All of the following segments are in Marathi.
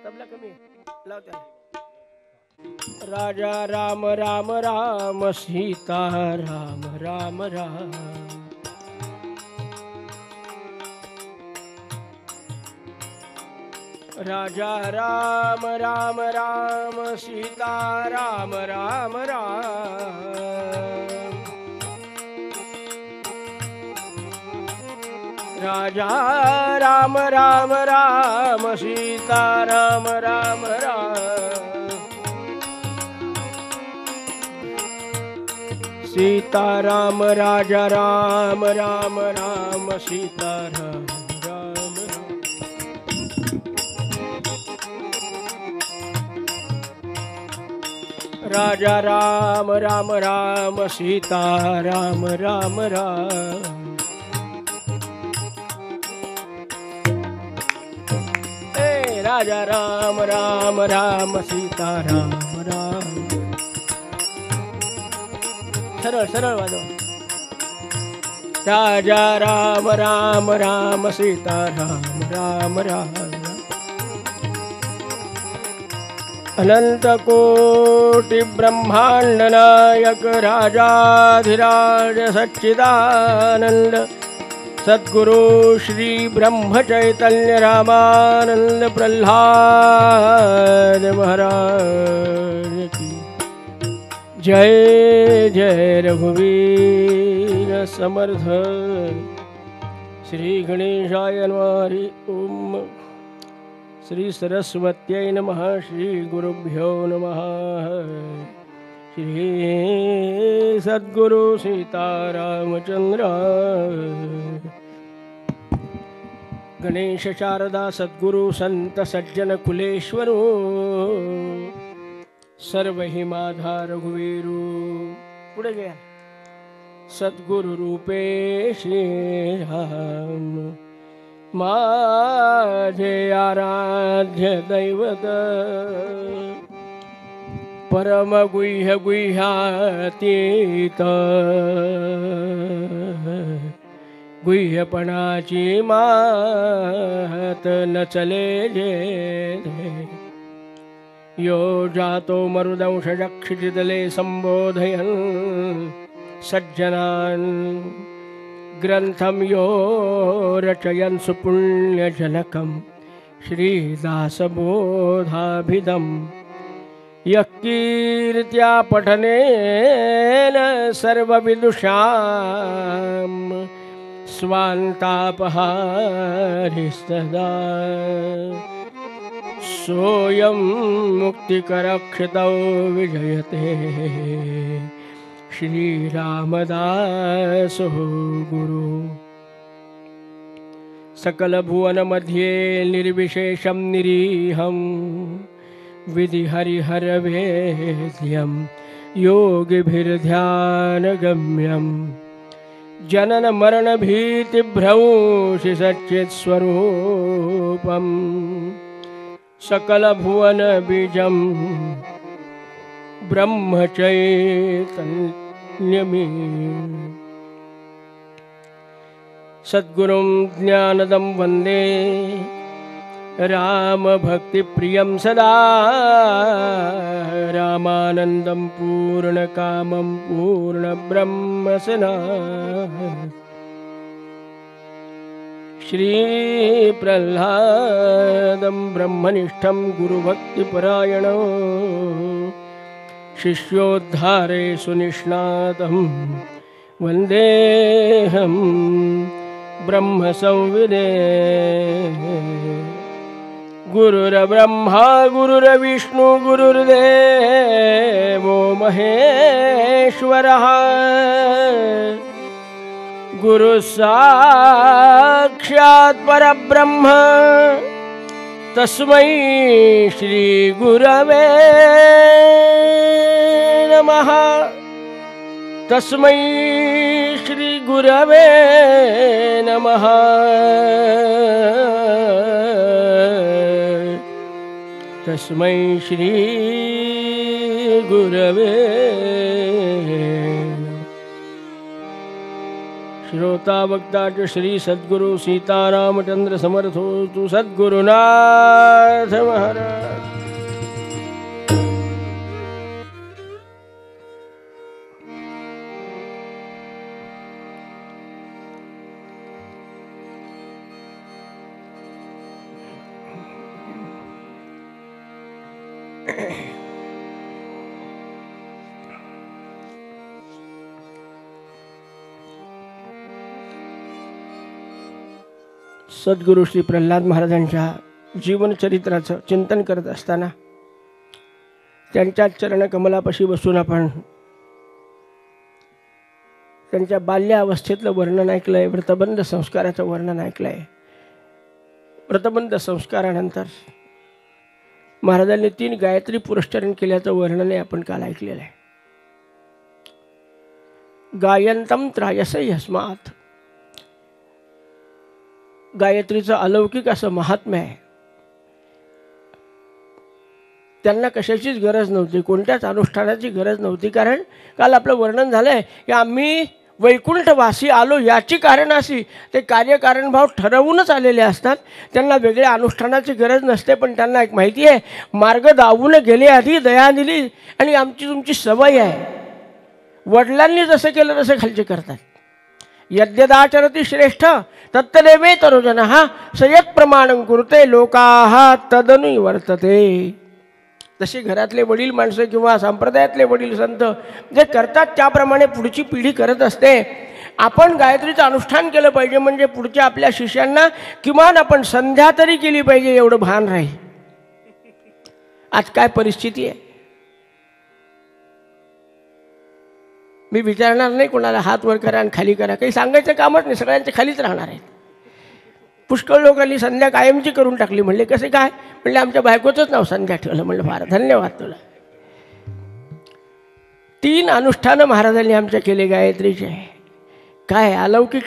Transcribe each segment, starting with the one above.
तबला कमी लाव त्याला. राजा राम राम राम सीता राम राम राम. राजा राम राम राम सीता राम राम राम. राजा राम राम राम सीता राम राम राम. सीता राम राजा राम राम राम सीता राम राम राम. राजा राम राम राम सीता राम राम राम. राजा राम राम राम सीता राम राम. सरळ सरळ वाजव. राजा राम राम राम सीता राम राम राम. अनंत कोटि ब्रह्मांड नायक राजाधिराज सच्चिदानंद सद्गुरु श्री ब्रह्म चैतन्य रामानंद प्रह्लाद महाराज की जय. जय रघुवीर समर्थ. श्री गणेशाय नमः. ओम श्री सरस्वत्यै नमः. श्री गुरुभ्यो नमः. श्री सद्गुरु सीतारामचंद्र. गणेश शारदा सद्गुरु संत सज्जन कुलेश्वरो सर्व हिमाधा रघुवीरू. पुढे गया. सद्गुरु रूपे श्री राम माझे आराध्य दैवत. परम गुह्य गुह्यातीत गुह्यपणाची मात न चले जे. यो जातो मरुदंशजक्षितले संबोधयन् सज्जनान् ग्रंथम यो रचयन् सुपुण्यजनकं श्रीदासबोधाभिधम्. यकीर्त्या पठनेन सर्वविदुषां स्वान्तापहारिस्तदा. सोऽयं मुक्तिकरक्षितौ विजयते श्रीरामदासो गुरु. सकलभुवनमध्ये निर्विशेषं निरीहम् विधिहरिहरवेद्यं योगिभिर्ध्यानगम्यं. जननमरणभीतिभ्रंशि सच्चित्स्वरूपं सकलभुवनबीजं ब्रह्मचैतन्यमीं. सद्गुरुं ज्ञानदं वन्दे राम भक्ति प्रियं सदा. रामानंदं पूर्ण कामं पूर्ण ब्रह्म सना. श्री प्रह्लादं ब्रह्मनिष्ठं गुरुभक्तिपरायणं शिष्योद्धारे सुनिष्णातं वन्देऽहं ब्रह्म संविदे. गुरुर्ब्रह्मा गुरुर्विष्णु गुरुर्देवो महेश्वरः. गुरुसाक्षात् परब्रह्म तस्मै श्री गुरवे नमः. तस्मै श्री गुरवे नमः. तस्मै श्री गुरवे. श्रोता वक्ता श्री सद्गुरु सीतारामचंद्र समर्थ तू सद्गुरुनाथ महाराज। सद्गुरु श्री प्रल्हाद महाराजांच्या जीवनचरित्राचं चिंतन करत असताना त्यांच्या चरणकमलापाशी बसून आपण त्यांच्या बाल्यावस्थेतलं वर्णन ऐकलंय, व्रतबंध संस्काराचं वर्णन ऐकलंय। व्रतबंध संस्कारानंतर महाराजांनी 3 गायत्री पुरस्चरण केल्याचं वर्णनही आपण काल ऐकलेलं आहे। गायंतम त्रायसे यस्मात्, गायत्रीचं अलौकिक असं महात्म्य आहे। त्यांना कशाचीच गरज नव्हती, कोणत्याच अनुष्ठानाची गरज नव्हती, कारण काल आपलं वर्णन झालंय की आम्ही वैकुंठवासी आलो याची कारण अशी, ते कार्यकारणभाव ठरवूनच आलेले असतात, त्यांना वेगळ्या अनुष्ठानाची गरज नसते। पण त्यांना एक माहिती आहे, मार्ग दावून गेले आधी दया दिली, आणि आमची तुमची सवय आहे, वडिलांनी जसं केलं तसं खालचे करतात। यद्यदाचरति श्रेष्ठ तत्तदेवे तरुजनः सयत् प्रमाणं कुरुते लोकाः तदनु वर्तते। जसे घरातले वडील माणसं किंवा संप्रदायातले वडील संत जे करतात त्याप्रमाणे पुढची पिढी करत असते। आपण गायत्रीचं अनुष्ठान केलं पाहिजे, म्हणजे पुढच्या आपल्या शिष्यांना किमान आपण संध्या तरी केली पाहिजे एवढं भान राहील। आज काय परिस्थिती आहे मी विचारणार नाही कोणाला, हात वर करा आणि खाली करा, काही सांगायचं कामच नाही, सगळ्यांचे खालीच राहणार आहेत। पुष्कळ लोकांनी संध्या कायमची करून टाकली, म्हणले कसे काय, म्हणले आमच्या बायकोचंच नाव संध्या ठेवलं। म्हणलं फार धन्यवाद तुला। 3 अनुष्ठानं महाराजांनी आमच्या केले गायत्रीचे, काय अलौकिक।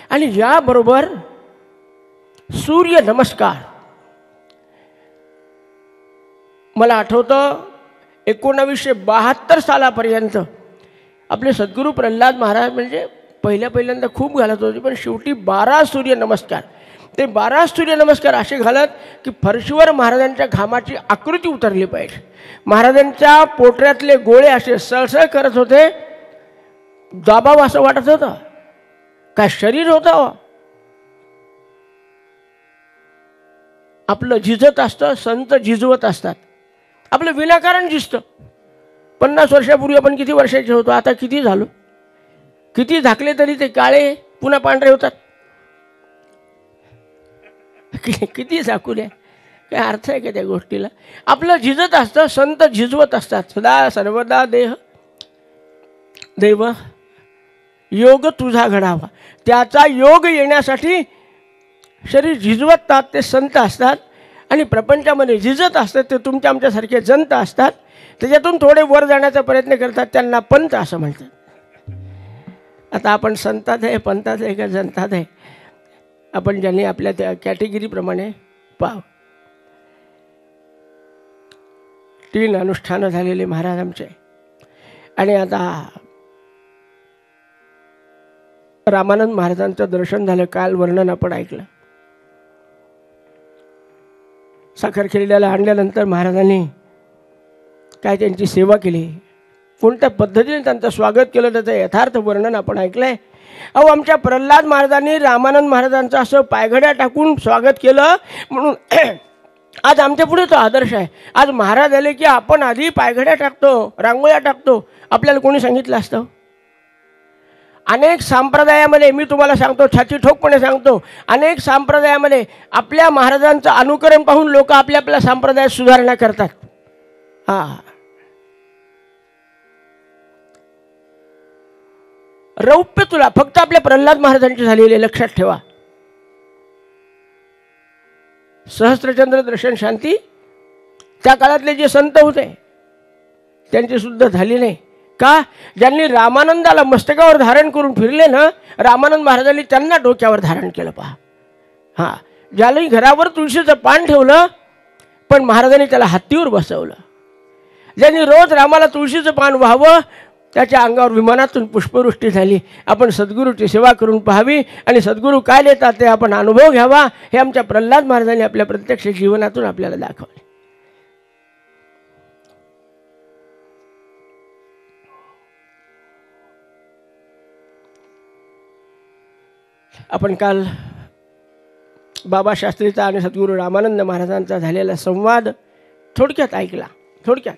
आणि याबरोबर सूर्य नमस्कार, मला आठवतं 1972 सालापर्यंत आपले सद्गुरू प्रल्हाद महाराज म्हणजे पहिल्यांदा खूप घालत होते, पण शेवटी 12 सूर्यनमस्कार, ते 12 सूर्यनमस्कार असे घालत की फरशीवर महाराजांच्या घामाची आकृती उतरली पाहिजे। महाराजांच्या पोटऱ्यातले गोळे असे सळसळ करत होते, दाबाव असं वाटत होतं, काय शरीर होतं आपलं, झिजत असतं, संत झिजवत असतात, आपलं विनाकारण झिजतं। 50 वर्षापूर्वी आपण किती वर्षाचे होतो, आता किती झालो, किती झाकले तरी ते काळे पुन्हा पांढरे होतात, किती झाकू द्या, काय अर्थ आहे का त्या गोष्टीला। आपलं झिजत असतं, संत झिजवत असतात, सदा सर्वदा देव योग तुझा घडावा, त्याचा योग येण्यासाठी शरीर झिजवतात ते संत असतात, आणि प्रपंचामध्ये झिजत असतात ते तुमच्या आमच्यासारखे जंत असतात, त्याच्यातून थोडे वर जाण्याचा प्रयत्न करतात, त्यांना पंत असं म्हणतात। आता आपण संतात आहे, पंथात आहे का जंतात आहे, आपण ज्यांनी आपल्या त्या कॅटेगरीप्रमाणे पाव। 3 अनुष्ठानं झालेले महाराज आमचे, आणि आता रामानंद महाराजांचं दर्शन झालं, काल वर्णन आपण ऐकलं। साखरखेड्याला आणल्यानंतर महाराजांनी काय त्यांची सेवा केली, कोणत्या पद्धतीने त्यांचं स्वागत केलं, त्याचं यथार्थ वर्णन आपण ऐकलंय। अहो, आमच्या प्रल्हाद महाराजांनी रामानंद महाराजांचं असं पायघड्या टाकून स्वागत केलं, म्हणून आज आमच्या पुढे तो आदर्श आहे। आज महाराज आले की आपण आधी पायघड्या टाकतो, रांगोळ्या टाकतो, आपल्याला कोणी सांगितलं असतं? अनेक संप्रदायामध्ये, मी तुम्हाला सांगतो, छाती ठोकपणे सांगतो, अनेक संप्रदायामध्ये आपल्या महाराजांचं अनुकरण पाहून लोक आपल्या संप्रदायात सुधारणा करतात। हां, रौप्य तुला फक्त आपल्या प्रल्हाद महाराजांची झालेली, लक्षात ठेवा। सहस्त्रचंद्र दर्शन शांती त्या काळातले जे संत होते त्यांची सुद्धा झाली नाही का? ज्यांनी रामानंदाला मस्तकावर धारण करून फिरले ना, रामानंद महाराजांनी त्यांना डोक्यावर धारण केलं पहा। हां, ज्याला घरावर तुळशीचं पान ठेवलं पण महाराजांनी त्याला हत्तीवर बसवलं। ज्यांनी रोज रामाला तुळशीचं पान व्हावं त्याच्या अंगावर विमानातून पुष्पवृष्टी झाली. आपण सद्गुरूची सेवा करून पाहावी आणि सद्गुरू काय देतात ते आपण अनुभव घ्यावा. हे आमच्या प्रल्हाद महाराजांनी आपल्या प्रत्यक्ष जीवनातून आपल्याला दाखवले. आपण काल बाबा शास्त्रीचा आणि सद्गुरू रामानंद महाराजांचा झालेला संवाद थोडक्यात ऐकला. थोडक्यात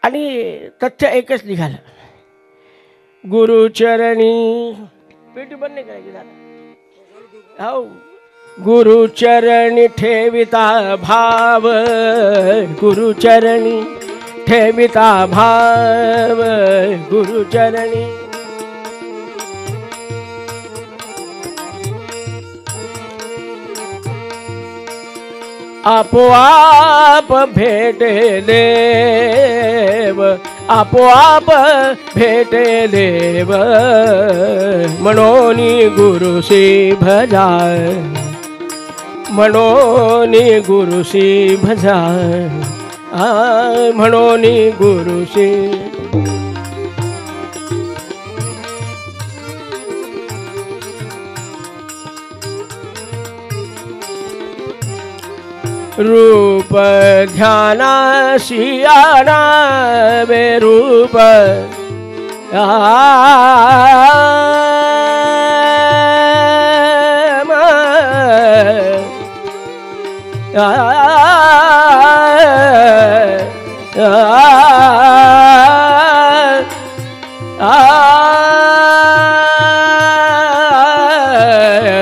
आणि तथ्य एकच निघालं. गुरुचरणी पेटी बंद नाही करायची दादा. हो, गुरुचरणी ठेविता भाव, गुरुचरणी ठेविता भाव, गुरुचरणी आपोआप भेटे देव, आपोआप भेटे देव, म्हणोनी गुरुसी भजा, म्हणोनी गुरुसी भजा, म्हणोनी गुरुसी. रूप ध्यानासी आणावे, रूप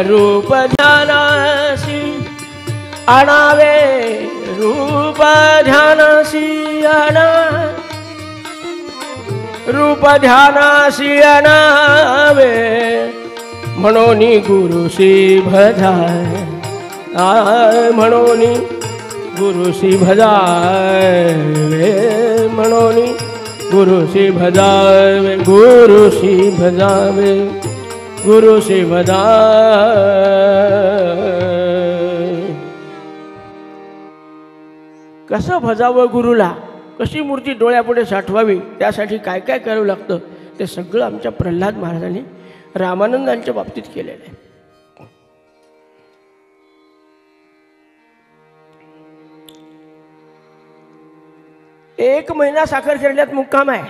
रूप ध्यानासी आणावे, रूप ध्यानासी आणा, रूप ध्यानासी आणावे, म्हणोनी गुरुसी भजा, म्हणोनी गुरुसी भजावे, म्हणोनी गुरुसी भजावे, गुरुसी भजावे, गुरुसी भजावे. कसं भजावं गुरुला, कशी मूर्ती डोळ्यापुढे साठवावी, त्यासाठी काय काय करावं लागतं ते सगळं आमच्या प्रल्हाद महाराजांनी रामानंदांच्या बाबतीत केलेलं आहे. एक महिना साखरखेर्ड्यात मुक्काम आहे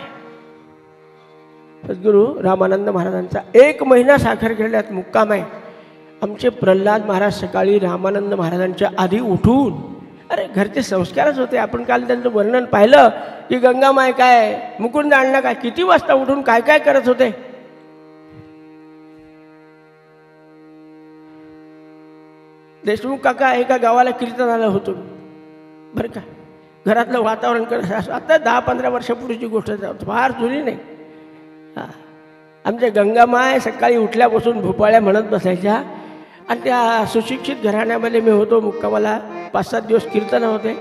सद्गुरू रामानंद महाराजांचा. एक महिना साखरखेर्ड्यात मुक्काम आहे. आमचे प्रल्हाद महाराज सकाळी रामानंद महाराजांच्या आधी उठून, अरे घरचे संस्कारच होते. आपण काल त्यांचं वर्णन पाहिलं की गंगामाय काय, मुकुंद अण्णा काय, किती वाजता उठून काय काय करत होते. देशमुख काका एका गावाला कीर्तनाला होतो बरं का. घरातलं वातावरण करत असं. आता 10-15 वर्षापूर्वीची गोष्ट फार जुनी नाही. आमच्या गंगामाय सकाळी उठल्यापासून भोपाळ्या म्हणत बसायच्या आणि त्या सुशिक्षित घराण्यामध्ये मी होतो मुक्कामाला. 5-7 दिवस कीर्तन होते.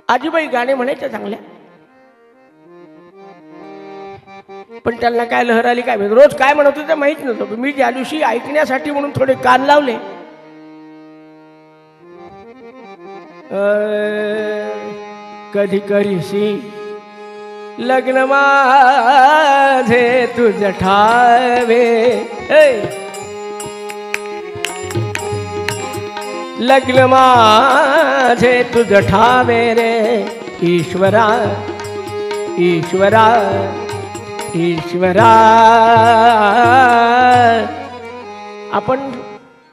आजीबाई गाणे म्हणायच्या चांगल्या, पण त्यांना काय लहर आली काय माहिती. रोज काय म्हणत होते माहीत नव्हतं. मी ज्या दिवशी ऐकण्यासाठी म्हणून थोडे कान लावले, कधी करीसी लग्न माझे तुझ ठावे, लग्न माझे तुझ ठावे रे ईश्वरा, ईश्वरा, ईश्वरा. आपण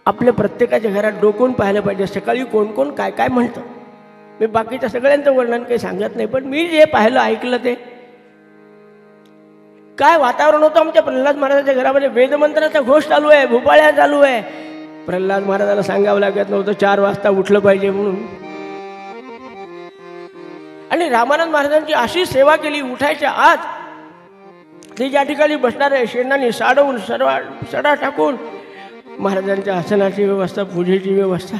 आपल्या प्रत्येकाच्या घरात डोकून पाहिलं पाहिजे सकाळी कोण कोण काय काय म्हणतं. मी बाकीच्या सगळ्यांचं वर्णन काही सांगत नाही, पण मी जे पाहिलं ऐकलं ते काय वातावरण होतं आमच्या प्रल्हाद महाराजांच्या घरामध्ये. वेदमंत्राचा घोष चालू आहे, भोपाळ्या चालू आहे. प्रल्हाद महाराजाला सांगावं लागत नव्हतं 4 वाजता उठलं पाहिजे म्हणून. आणि रामानंद महाराजांची अशी सेवा केली, उठायच्या आत ते ज्या ठिकाणी बसणारे शेणांनी साडवून सडा टाकून महाराजांच्या आसनाची व्यवस्था, पूजेची व्यवस्था.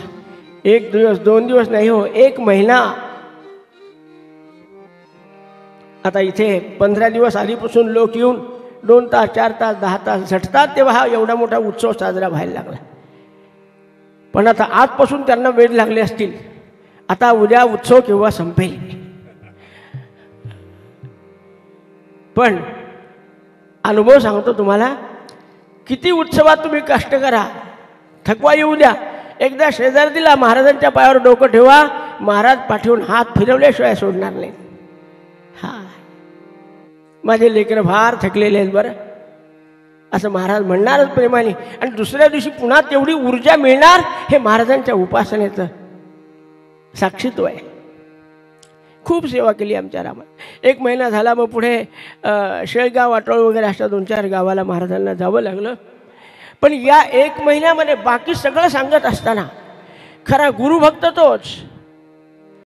1 दिवस 2 दिवस नाही हो, 1 महिना. आता इथे 15 दिवस आधीपासून लोक येऊन 2 तास 4 तास 10 तास झटतात, तेव्हा हा एवढा मोठा उत्सव साजरा व्हायला लागला. पण आता आजपासून त्यांना वेध लागले असतील, आता उद्या उत्सव केव्हा संपेल. पण अनुभव सांगतो तुम्हाला, किती उत्सवात तुम्ही कष्ट करा, थकवा येऊ द्या, एकदा शेजार दिला, महाराजांच्या पायावर डोकं ठेवा, महाराज पाठवून हात फिरवल्याशिवाय सोडणार नाही. हा, माझे लेकरं फार थकलेले आहेत बरं, असं महाराज म्हणणारच प्रेमाने. आणि दुसऱ्या दिवशी पुन्हा तेवढी ऊर्जा मिळणार, हे महाराजांच्या उपासनेचं साक्षीत्व आहे. खूप सेवा केली आमच्या रामात. 1 महिना झाला, मग पुढे शेळगाव, वाटोळ वगैरे अशा 2-4 गावाला महाराजांना जावं लागलं. पण या 1 महिन्यामध्ये बाकी सगळं सांगत असताना खरा गुरुभक्त तोच.